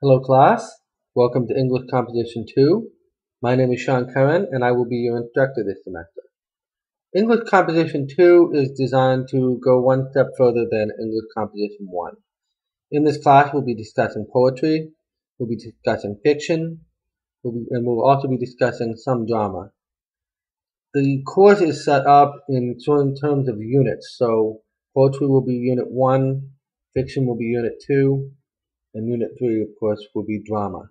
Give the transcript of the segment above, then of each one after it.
Hello class, welcome to English Composition 2. My name is Sean Curran and I will be your instructor this semester. English Composition 2 is designed to go one step further than English Composition 1. In this class we'll be discussing poetry, we'll be discussing fiction, and we'll also be discussing some drama. The course is set up in terms of units, so poetry will be Unit 1, fiction will be Unit 2, and Unit 3, of course, will be drama.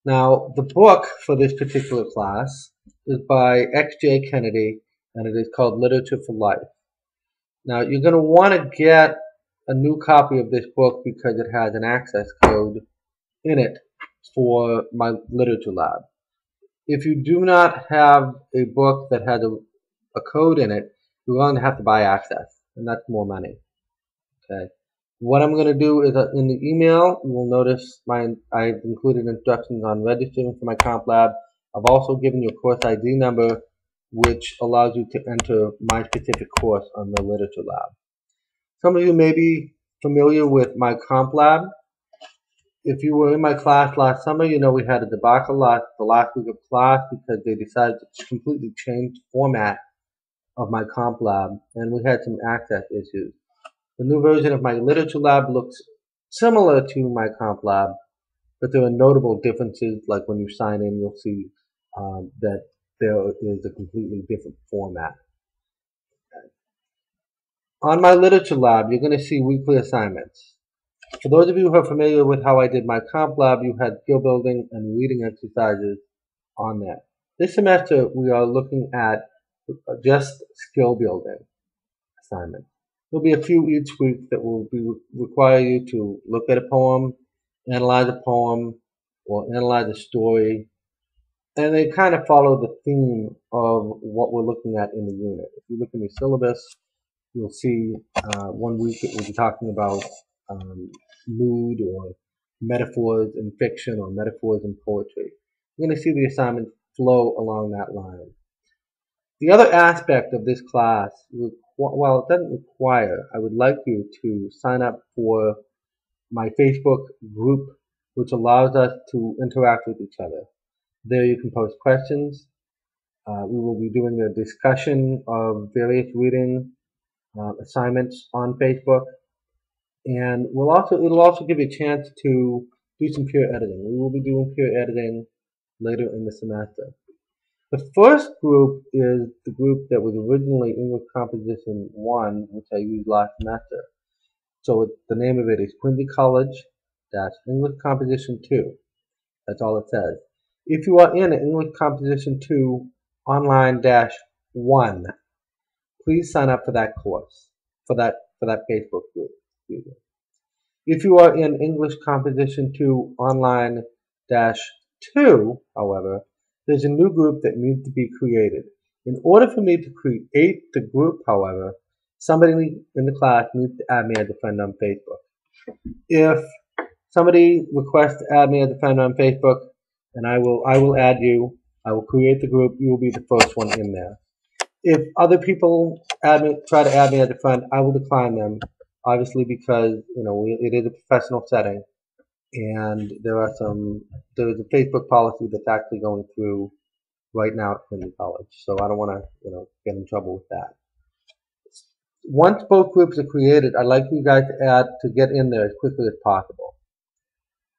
Now, the book for this particular class is by X.J. Kennedy, and it is called Literature for Life. Now, you're going to want to get a new copy of this book because it has an access code in it for my literature lab. If you do not have a book that has a code in it, you're going to have to buy access, and that's more money. Okay. What I'm going to do is in the email, you will notice I've included instructions on registering for my comp lab. I've also given you a course ID number, which allows you to enter my specific course on the literature lab. Some of you may be familiar with my comp lab. If you were in my class last summer, you know we had a debacle the last week of class because they decided to completely change the format of my comp lab, and we had some access issues. The new version of my literature lab looks similar to my comp lab, but there are notable differences, like when you sign in, you'll see that there is a completely different format. Okay. On my literature lab, you're going to see weekly assignments. For those of you who are familiar with how I did my comp lab, you had skill building and reading exercises on there. This semester, we are looking at just skill building assignments. There'll be a few each week that will require you to look at a poem, analyze a poem, or analyze a story, and they kind of follow the theme of what we're looking at in the unit. If you look in your syllabus, you'll see 1 week it will be talking about mood or metaphors in fiction or metaphors in poetry. You're going to see the assignment flow along that line. The other aspect of this class, well, it doesn't require, I would like you to sign up for my Facebook group, which allows us to interact with each other. There you can post questions. We will be doing a discussion of various reading assignments on Facebook. And it'll also give you a chance to do some peer editing. We will be doing peer editing later in the semester. The first group is the group that was originally English Composition 1, which I used last semester. So the name of it is Quincy College English Composition 2. That's all it says. If you are in English Composition 2 Online-1, please sign up for that course, for that Facebook group. If you are in English Composition 2 Online-2, however, there's a new group that needs to be created. In order for me to create the group, however, somebody in the class needs to add me as a friend on Facebook. If somebody requests to add me as a friend on Facebook, then I will add you. I will create the group. You will be the first one in there. If other people try to add me as a friend, I will decline them, obviously because it is a professional setting. And there's a Facebook policy that's actually going through right now at Quincy College. So I don't want to, get in trouble with that. Once both groups are created, I'd like you guys to get in there as quickly as possible.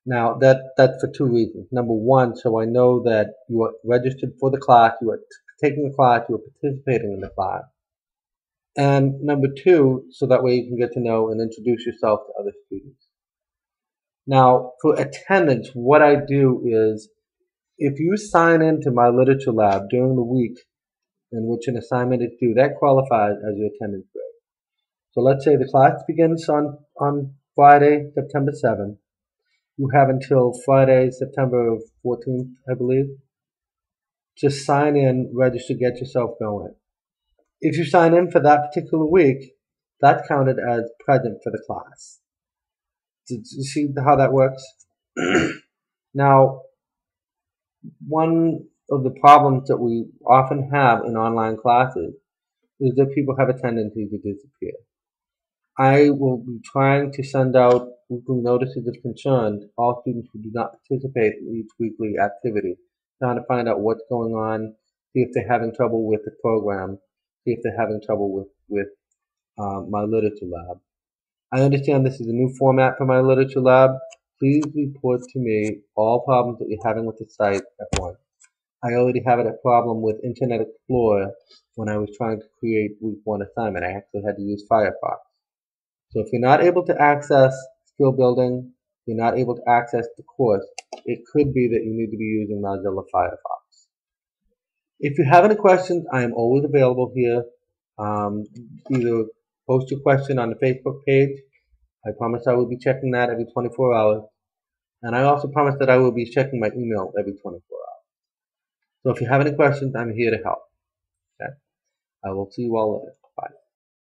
Now that's for two reasons. Number one, so I know that you are registered for the class, you are taking the class, you are participating in the class. And number two, so that way you can get to know and introduce yourself to other students. Now, for attendance, what I do is, if you sign into my literature lab during the week in which an assignment is due, that qualifies as your attendance grade. So let's say the class begins on Friday, September 7th. You have until Friday, September 14th, I believe, to sign in, register, get yourself going. If you sign in for that particular week, that's counted as present for the class. Did you see how that works? Now, one of the problems that we often have in online classes is that people have a tendency to disappear. I will be trying to send out weekly notices of concern, all students who do not participate in each weekly activity, trying to find out what's going on, see if they're having trouble with the program, see if they're having trouble with my literature lab. I understand this is a new format for my literature lab. Please report to me all problems that you're having with the site at once. I already have a problem with Internet Explorer when I was trying to create week 1 assignment. I actually had to use Firefox. So if you're not able to access skill building, you're not able to access the course, it could be that you need to be using Mozilla Firefox. If you have any questions, I am always available here. Either post your question on the Facebook page. I promise I will be checking that every 24 hours. And I also promise that I will be checking my email every 24 hours. So if you have any questions, I'm here to help. Okay? I will see you all later.